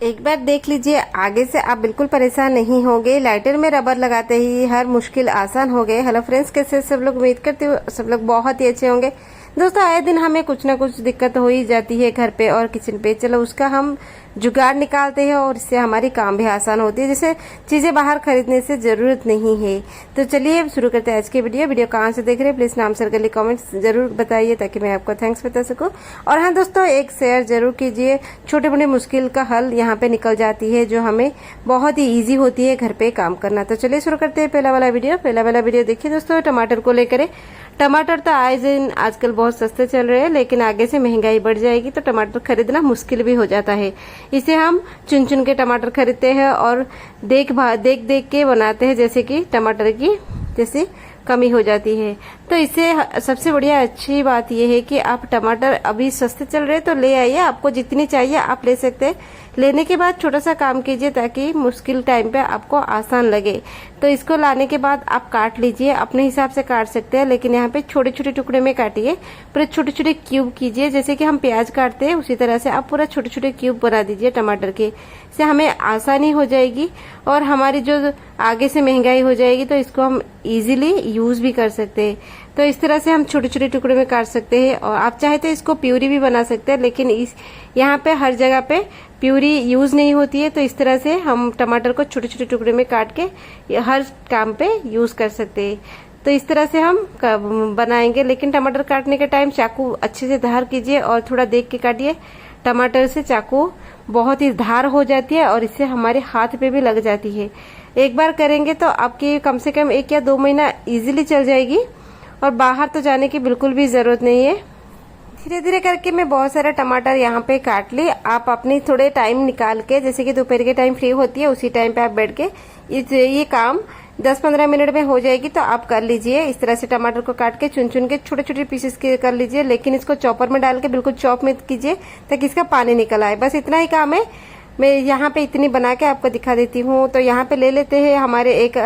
एक बार देख लीजिए, आगे से आप बिल्कुल परेशान नहीं होंगे। लाइटर में रबर लगाते ही हर मुश्किल आसान हो गए। हेलो फ्रेंड्स, कैसे सब लोग? उम्मीद करते हो सब लोग बहुत ही अच्छे होंगे। दोस्तों, आए दिन हमें कुछ ना कुछ दिक्कत हो ही जाती है घर पे और किचन पे। चलो उसका हम जुगाड़ निकालते हैं और इससे हमारी काम भी आसान होती है। जैसे चीजें बाहर खरीदने से जरूरत नहीं है। तो चलिए शुरू करते हैं आज की वीडियो कहाँ से देख रहे हैं प्लीज नाम सर्कल कमेंट्स जरूर बताइए ताकि मैं आपको थैंक्स बता सकूं। और हाँ दोस्तों, एक शेयर जरूर कीजिए। छोटे बड़े मुश्किल का हल यहाँ पे निकल जाती है, जो हमें बहुत ही ईजी होती है घर पे काम करना। तो चलिए शुरू करते हैं पहला वाला वीडियो देखिए दोस्तों, टमाटर को लेकर। टमाटर तो आए दिन आजकल बहुत सस्ते चल रहे हैं, लेकिन आगे से महंगाई बढ़ जाएगी तो टमाटर खरीदना मुश्किल भी हो जाता है। इसे हम चुन चुन के टमाटर खरीदते हैं और देख देख के बनाते हैं, जैसे कि टमाटर की जैसे कमी हो जाती है। तो इससे सबसे बढ़िया अच्छी बात यह है कि आप टमाटर अभी सस्ते चल रहे हैं तो ले आइए, आपको जितनी चाहिए आप ले सकते हैं। लेने के बाद छोटा सा काम कीजिए ताकि मुश्किल टाइम पे आपको आसान लगे। तो इसको लाने के बाद आप काट लीजिए, अपने हिसाब से काट सकते हैं, लेकिन यहाँ पे छोटे छोटे टुकड़े में काटिए। पूरे छोटे छोटे क्यूब कीजिए, जैसे कि हम प्याज काटते हैं उसी तरह से आप पूरा छोटे छोटे क्यूब बना दीजिए टमाटर के। इससे हमें आसानी हो जाएगी और हमारी जो आगे से महंगाई हो जाएगी तो इसको हम इजीली यूज भी कर सकते हैं। तो इस तरह से हम छोटे छोटे टुकड़े में काट सकते हैं और आप चाहे तो इसको प्यूरी भी बना सकते हैं, लेकिन यहाँ पे हर जगह पे प्यूरी यूज नहीं होती है। तो इस तरह से हम टमाटर को छोटे छोटे टुकड़े में काट के हर काम पे यूज कर सकते हैं। तो इस तरह से हम बनाएंगे, लेकिन टमाटर काटने के टाइम चाकू अच्छे से धार कीजिए और थोड़ा देख के काटिए। टमाटर से चाकू बहुत ही धार हो जाती है और इससे हमारे हाथ पे भी लग जाती है। एक बार करेंगे तो आपकी कम से कम 1 या 2 महीना इजीली चल जाएगी और बाहर तो जाने की बिल्कुल भी जरूरत नहीं है। धीरे धीरे करके मैं बहुत सारा टमाटर यहाँ पे काट ली। आप अपनी थोड़े टाइम निकाल के, जैसे कि दोपहर के टाइम फ्री होती है उसी टाइम पे आप बैठ के ये काम 10-15 मिनट में हो जाएगी, तो आप कर लीजिए। इस तरह से टमाटर को काट के चुन चुन के छोटे छोटे पीसेस के कर लीजिए, लेकिन इसको चॉपर में डाल के बिल्कुल चॉप में कीजिए ताकि इसका पानी निकल आए। बस इतना ही काम है। मैं यहाँ पे इतनी बना के आपको दिखा देती हूँ। तो यहाँ पे ले लेते हैं हमारे एक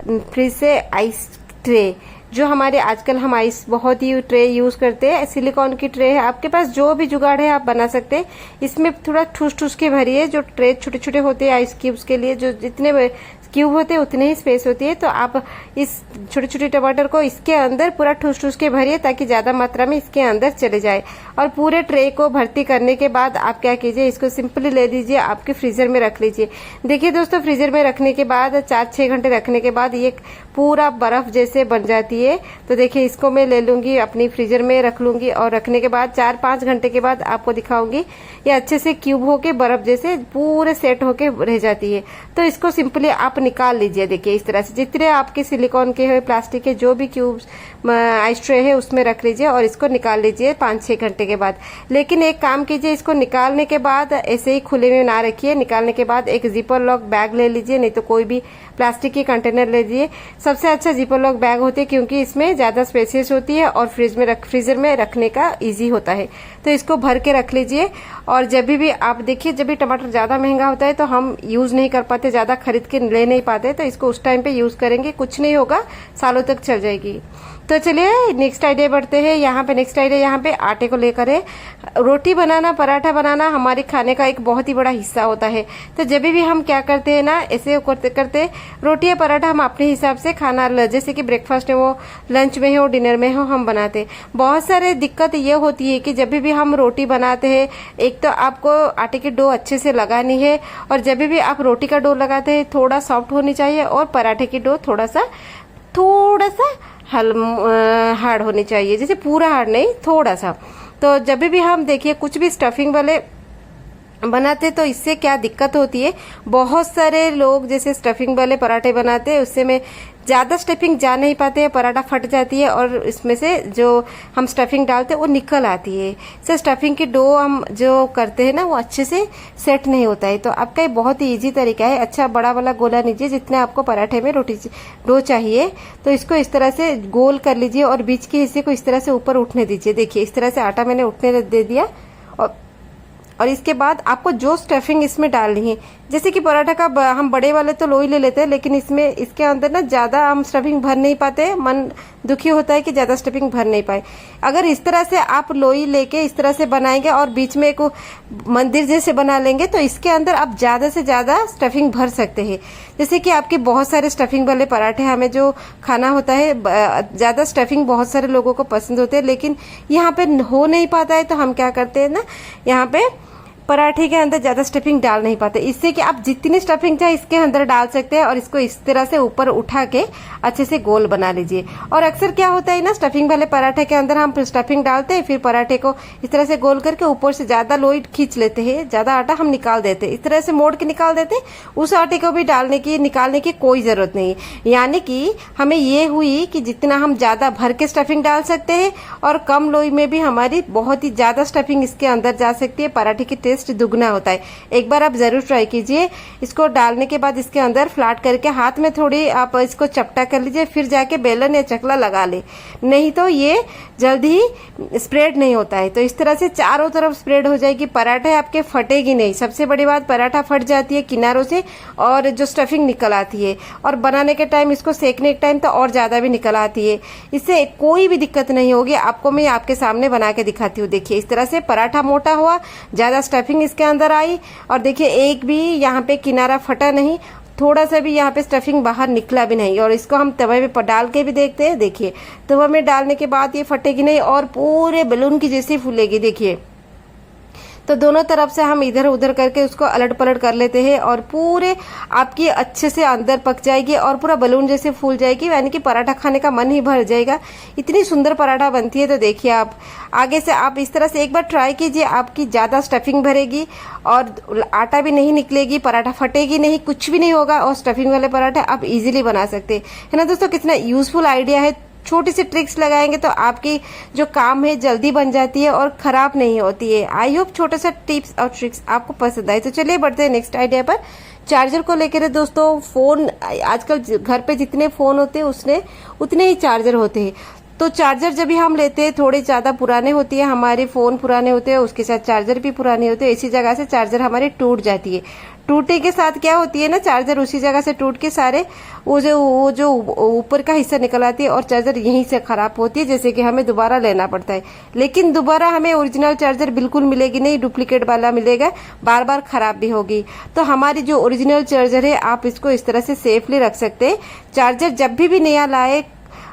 फ्रिज से आइस ट्रे, जो हमारे आजकल हम आइस बहुत ही ट्रे यूज करते हैं। सिलिकॉन की ट्रे है, आपके पास जो भी जुगाड़ है आप बना सकते हैं। इसमें थोड़ा ठूस ठूस के भरिए। जो ट्रे छोटे छोटे होते हैं आइस क्यूब्स के लिए, जो जितने क्यूब होते हैं उतने ही स्पेस होती है। तो आप इस छोटे छोटे टमाटर को इसके अंदर पूरा ठूस ठूस के भरिए ताकि ज्यादा मात्रा में इसके अंदर चले जाए। और पूरे ट्रे को भर्ती करने के बाद आप क्या कीजिए, इसको सिंपली ले लीजिए, आपके फ्रीजर में रख लीजिए। देखिए दोस्तों, फ्रीजर में रखने के बाद 4-6 घंटे रखने के बाद ये पूरा बर्फ जैसे बन जाती है। तो देखिए, इसको मैं ले लूंगी अपनी फ्रीजर में रख लूंगी और रखने के बाद 4-5 घंटे के बाद आपको दिखाऊंगी ये अच्छे से क्यूब होके बर्फ जैसे पूरे सेट होके रह जाती है। तो इसको सिंपली आप निकाल लीजिए। देखिए इस तरह से जितने आपके सिलिकॉन के है, प्लास्टिक के जो भी क्यूब आइस ट्रे है उसमें रख लीजिए और इसको निकाल लीजिए 5-6 घंटे के बाद। लेकिन एक काम कीजिए, इसको निकालने के बाद ऐसे ही खुले में ना रखिए। निकालने के बाद एक जिपर लॉक बैग ले लीजिए, नहीं तो कोई भी प्लास्टिक की कंटेनर ले लीजिए। सबसे अच्छा जिपर लॉक बैग होती है क्योंकि इसमें ज्यादा स्पेसियस होती है और फ्रीजर में रखने का इजी होता है। तो इसको भर के रख लीजिए। और जब भी आप देखिए, जब भी टमाटर ज्यादा महंगा होता है तो हम यूज नहीं कर पाते, ज्यादा खरीद के ले नहीं पाते, तो इसको उस टाइम पे यूज करेंगे, कुछ नहीं होगा, सालों तक चल जाएगी। तो चलिए नेक्स्ट आइडिया बढ़ते हैं। यहाँ पे नेक्स्ट आइडिया यहाँ पे आटे को लेकर है। रोटी बनाना, पराठा बनाना हमारे खाने का एक बहुत ही बड़ा हिस्सा होता है। तो जब भी हम क्या करते हैं ना, ऐसे करते करते रोटी या पराठा हम अपने हिसाब से खाना, जैसे कि ब्रेकफास्ट में हो, लंच में हो, डिनर में हो, हम बनाते हैं। बहुत सारे दिक्कत ये होती है कि जब भी हम रोटी बनाते हैं, एक तो आपको आटे की डो अच्छे से लगानी है और जब भी आप रोटी का डो लगाते हैं थोड़ा सॉफ्ट होनी चाहिए और पराठे की डो थोड़ा सा हार्ड होनी चाहिए, जैसे पूरा हार्ड नहीं, थोड़ा सा। तो जब भी हम देखिए कुछ भी स्टफिंग वाले बनाते तो इससे क्या दिक्कत होती है, बहुत सारे लोग जैसे स्टफिंग वाले पराठे बनाते हैं, उससे में ज्यादा स्टफिंग जा नहीं पाते हैं, पराठा फट जाती है और इसमें से जो हम स्टफिंग डालते हैं वो निकल आती है। से स्टफिंग की डो हम जो करते हैं ना वो अच्छे से सेट नहीं होता है। तो आपका ये बहुत ही इजी तरीका है। अच्छा बड़ा वाला गोला लीजिए, जितने आपको पराठे में रोटी डो चाहिए, तो इसको इस तरह से गोल कर लीजिए और बीच के हिस्से को इस तरह से ऊपर उठने दीजिए। देखिए इस तरह से आटा मैंने उठने दे दिया और इसके बाद आपको जो स्टफिंग इसमें डालनी है, जैसे कि पराठा का हम बड़े वाले तो लोई ले लेते हैं, लेकिन इसमें इसके अंदर ना ज्यादा हम स्टफिंग भर नहीं पाते, मन दुखी होता है कि ज्यादा स्टफिंग भर नहीं पाए। अगर इस तरह से आप लोई लेके इस तरह से बनाएंगे और बीच में एक मंदिर जैसे बना लेंगे तो इसके अंदर आप ज्यादा से ज्यादा स्टफिंग भर सकते हैं। जैसे कि आपके बहुत सारे स्टफिंग वाले पराठे हमें जो खाना होता है, ज्यादा स्टफिंग बहुत सारे लोगों को पसंद होते हैं, लेकिन यहाँ पे हो नहीं पाता है, तो हम क्या करते हैं ना, यहाँ पे पराठे के अंदर ज्यादा स्टफिंग डाल नहीं पाते, इससे कि आप जितनी स्टफिंग चाहे इसके अंदर डाल सकते हैं और इसको इस तरह से ऊपर उठा के अच्छे से गोल बना लीजिए। और अक्सर क्या होता है ना, स्टफिंग वाले पराठे के अंदर हम स्टफिंग डालते हैं, फिर पराठे को इस तरह से गोल करके ऊपर से ज्यादा लोई खींच लेते हैं, ज्यादा आटा हम निकाल देते हैं, इस तरह से मोड़ के निकाल देते हैं। उस आटे को भी निकालने की कोई जरूरत नहीं है। यानी कि हमें ये हुई कि जितना हम ज्यादा भर के स्टफिंग डाल सकते हैं और कम लोई में भी हमारी बहुत ही ज्यादा स्टफिंग इसके अंदर जा सकती है, पराठे की टेस्ट दुगना होता है। एक बार आप जरूर ट्राई कीजिए। इसको डालने के बाद इसके अंदर फ्लैट करके हाथ में थोड़ी आप इसको चपटा कर लीजिए, फिर जाके बेलन या चकला लगा ले, नहीं तो ये जल्दी स्प्रेड नहीं होता है। तो इस तरह से चारों तरफ स्प्रेड हो जाएगी, पराठे आपके फटेगी नहीं। सबसे बड़ी बात, पराठा फट जाती है किनारों से और जो स्टफिंग निकल आती है, और बनाने के टाइम, इसको सेकने के टाइम तो और ज्यादा भी निकल आती है। इससे कोई भी दिक्कत नहीं होगी। आपको मैं आपके सामने बना के दिखाती हूँ। देखिए, इस तरह से पराठा मोटा हुआ, ज्यादा स्टफिंग इसके अंदर आई, और देखिए एक भी यहाँ पे किनारा फटा नहीं, थोड़ा सा भी यहाँ पे स्टफिंग बाहर निकला भी नहीं। और इसको हम तवे पे डाल के भी देखते हैं। देखिए, तवे में डालने के बाद ये फटेगी नहीं और पूरे बैलून की जैसी फूलेगी। देखिए, तो दोनों तरफ से हम इधर उधर करके उसको अलट पलट कर लेते हैं और पूरे आपकी अच्छे से अंदर पक जाएगी और पूरा बलून जैसे फूल जाएगी, यानी कि पराठा खाने का मन ही भर जाएगा। इतनी सुंदर पराठा बनती है। तो देखिए, आप आगे से आप इस तरह से एक बार ट्राई कीजिए, आपकी ज्यादा स्टफिंग भरेगी और आटा भी नहीं निकलेगी, पराठा फटेगी नहीं, कुछ भी नहीं होगा, और स्टफिंग वाले पराठे आप इजीली बना सकते हैं। है ना दोस्तों, कितना यूजफुल आइडिया है। छोटी सी ट्रिक्स लगाएंगे तो आपकी जो काम है जल्दी बन जाती है और खराब नहीं होती है। आई होप छोटा सा टिप्स और ट्रिक्स आपको पसंद आए। तो चलिए बढ़ते हैं नेक्स्ट आइडिया पर। चार्जर को लेकर दोस्तों, फोन आजकल घर पे जितने फोन होते हैं उसने उतने ही चार्जर होते हैं। तो चार्जर जब भी हम लेते हैं, थोड़े ज्यादा पुराने होती है, हमारे फोन पुराने होते हैं, उसके साथ चार्जर भी पुराने होते हैं, इसी जगह से चार्जर हमारी टूट जाती है। टूटने के साथ क्या होती है ना, चार्जर उसी जगह से टूट के सारे वो जो ऊपर का हिस्सा निकल आती है और चार्जर यहीं से खराब होती है, जैसे कि हमें दोबारा लेना पड़ता है। लेकिन दोबारा हमें ओरिजिनल चार्जर बिल्कुल मिलेगी नहीं, डुप्लीकेट वाला मिलेगा, बार बार खराब भी होगी। तो हमारी जो ओरिजिनल चार्जर है, आप इसको इस तरह से सेफली रख सकते हैं। चार्जर जब भी नया लाए,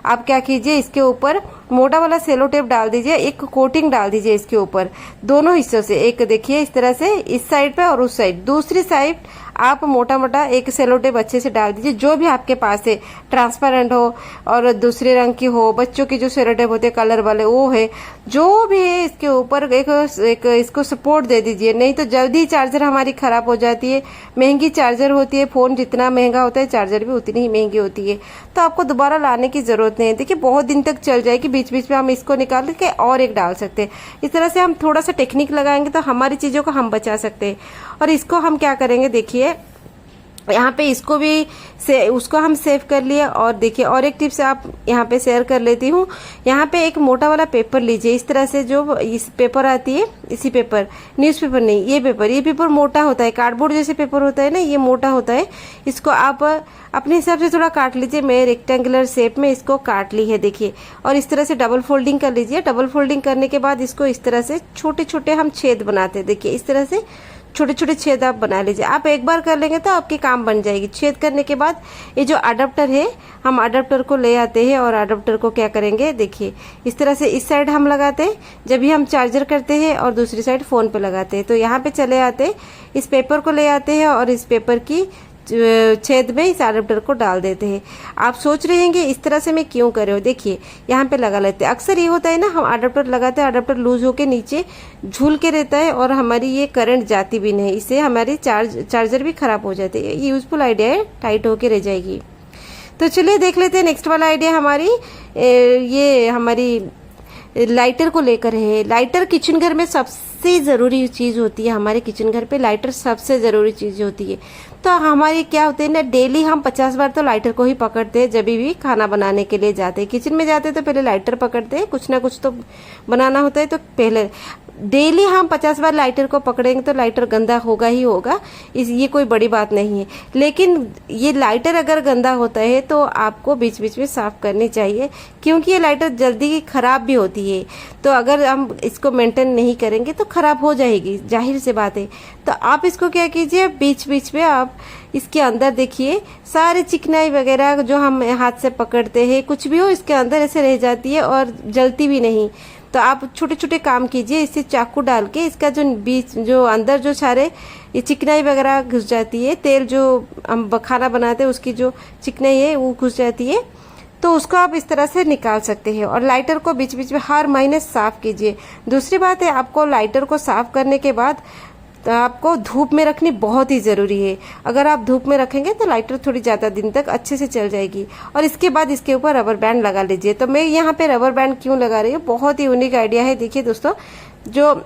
आप क्या कीजिए, इसके ऊपर मोटा वाला सेलो टेप डाल दीजिए, एक कोटिंग डाल दीजिए इसके ऊपर, दोनों हिस्सों से। एक देखिए इस तरह से इस साइड पे और उस साइड, दूसरी साइड आप मोटा मोटा एक सेलो टेप अच्छे से डाल दीजिए, जो भी आपके पास है, ट्रांसपेरेंट हो और दूसरे रंग की हो, बच्चों की जो सेलो टेप होते हैं कलर वाले वो है, जो भी है इसके ऊपर एक इसको सपोर्ट दे दीजिए, नहीं तो जल्दी चार्जर हमारी खराब हो जाती है। महंगी चार्जर होती है, फोन जितना महंगा होता है चार्जर भी उतनी ही महंगी होती है, तो आपको दोबारा लाने की जरूरत नहीं है। देखिए, बहुत दिन तक चल जाएगी, बीच बीच में हम इसको निकाल के और एक डाल सकते हैं। इस तरह से हम थोड़ा सा टेक्निक लगाएंगे तो हमारी चीजों को हम बचा सकते हैं। और इसको हम क्या करेंगे, देखिए यहाँ पे इसको भी उसको हम सेव कर लिए। और देखिए, और एक टिप्स आप यहाँ पे शेयर कर लेती हूँ। यहाँ पे एक मोटा वाला पेपर लीजिए, इस तरह से, जो इस पेपर आती है, इसी पेपर, न्यूज़पेपर नहीं, ये पेपर मोटा होता है, कार्डबोर्ड जैसे पेपर होता है ना, ये मोटा होता है। इसको आप अपने हिसाब से थोड़ा काट लीजिए। मैं रेक्टेंगुलर शेप में इसको काट ली है, देखिए। और इस तरह से डबल फोल्डिंग कर लीजिए। डबल फोल्डिंग करने के बाद इसको इस तरह से छोटे छोटे हम छेद बनाते हैं। देखिए, इस तरह से छोटे छोटे छेद आप बना लीजिए। आप एक बार कर लेंगे तो आपके काम बन जाएगी। छेद करने के बाद ये जो अडाप्टर है, हम अडाप्टर को ले आते हैं और अडाप्टर को क्या करेंगे, देखिए इस तरह से इस साइड हम लगाते हैं जब भी हम चार्जर करते हैं, और दूसरी साइड फोन पे लगाते हैं। तो यहाँ पे चले आते, इस पेपर को ले आते हैं और इस पेपर की छेद में इस अडाप्टर को डाल देते हैं। आप सोच रहे हैं कि इस तरह से मैं क्यों कर रही हूँ, देखिए यहाँ पे लगा लेते हैं। अक्सर ये होता है ना, हम अडाप्टर लगाते हैं, अडाप्टर लूज होके नीचे झूल के रहता है और हमारी ये करंट जाती भी नहीं, इससे हमारी चार्जर भी खराब हो जाती है। ये यूजफुल आइडिया है, टाइट होके रह जाएगी। तो चलिए देख लेते हैं नेक्स्ट वाला आइडिया हमारी, ये हमारी लाइटर को लेकर है। लाइटर किचन घर में सबसे जरूरी चीज होती है। हमारे किचन घर पे लाइटर सबसे जरूरी चीज होती है। तो हमारी क्या होते हैं ना, डेली हम 50 बार तो लाइटर को ही पकड़ते हैं। जब भी खाना बनाने के लिए जाते हैं, किचन में जाते हैं तो पहले लाइटर पकड़ते हैं, कुछ ना कुछ तो बनाना होता है तो पहले डेली हम 50 बार लाइटर को पकड़ेंगे तो लाइटर गंदा होगा ही होगा, ये कोई बड़ी बात नहीं है। लेकिन ये लाइटर अगर गंदा होता है तो आपको बीच बीच में साफ करनी चाहिए, क्योंकि ये लाइटर जल्दी खराब भी होती है। तो अगर हम इसको मेंटेन नहीं करेंगे तो खराब हो जाएगी, जाहिर सी बात है। तो आप इसको क्या कीजिए, बीच बीच में आप इसके अंदर देखिए सारे चिकनाई वगैरह जो हम हाथ से पकड़ते हैं, कुछ भी हो इसके अंदर ऐसे रह जाती है और जलती भी नहीं। तो आप छोटे छोटे काम कीजिए, इससे चाकू डाल के इसका जो बीच जो अंदर जो सारे ये चिकनाई वगैरह घुस जाती है, तेल जो हम खाना बनाते हैं उसकी जो चिकनाई है वो घुस जाती है, तो उसको आप इस तरह से निकाल सकते हैं। और लाइटर को बीच बीच में हर महीने साफ कीजिए। दूसरी बात है, आपको लाइटर को साफ करने के बाद तो आपको धूप में रखनी बहुत ही ज़रूरी है। अगर आप धूप में रखेंगे तो लाइटर थोड़ी ज़्यादा दिन तक अच्छे से चल जाएगी। और इसके बाद इसके ऊपर रबर बैंड लगा लीजिए। तो मैं यहाँ पे रबर बैंड क्यों लगा रही हूँ, बहुत ही यूनिक आइडिया है। देखिए दोस्तों, जो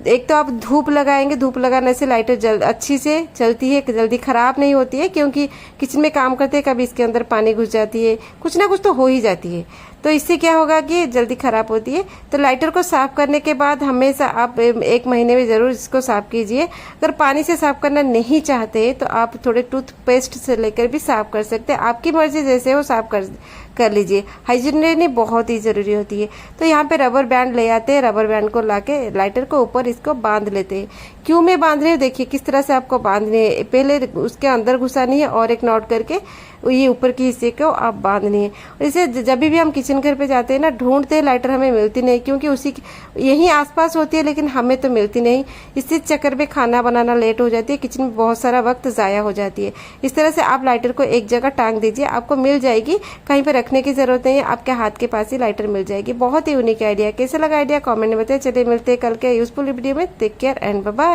एक तो आप धूप लगाएंगे, धूप लगाने से लाइटर अच्छी से चलती है, जल्दी खराब नहीं होती है, क्योंकि किचन में काम करते हैं कभी इसके अंदर पानी घुस जाती है, कुछ ना कुछ तो हो ही जाती है। तो इससे क्या होगा कि जल्दी खराब होती है। तो लाइटर को साफ करने के बाद हमेशा आप 1 महीने में ज़रूर इसको साफ कीजिए। अगर पानी से साफ करना नहीं चाहते तो आप थोड़े टूथपेस्ट से लेकर भी साफ कर सकते हैं, आपकी मर्जी जैसे हो साफ कर लीजिए। हाइजीन रहनी बहुत ही ज़रूरी होती है। तो यहाँ पे रबर बैंड ले आते हैं, रबर बैंड को लाके लाइटर को ऊपर इसको बांध लेते हैं। क्यों मैं बांध रही हूँ, देखिए किस तरह से आपको बांधनी है। पहले उसके अंदर घुसानी है और एक नॉट करके ये ऊपर की हिस्से को आप बांधनी है। और इसे जब भी हम किचन घर पे जाते हैं ना, ढूंढते हैं, लाइटर हमें मिलती नहीं, क्योंकि उसी यहीं आसपास होती है लेकिन हमें तो मिलती नहीं। इससे चक्कर में खाना बनाना लेट हो जाती है, किचन में बहुत सारा वक्त ज़ाया हो जाती है। इस तरह से आप लाइटर को एक जगह टांग दीजिए, आपको मिल जाएगी, कहीं पर रखने की जरूरत नहीं है, आपके हाथ के पास ही लाइटर मिल जाएगी। बहुत ही यूनिक आइडिया। कैसे लगा आइडिया कॉमेंट में बताइए। चलिए मिलते हैं कल के यूजफुल वीडियो में। Take care and bye bye.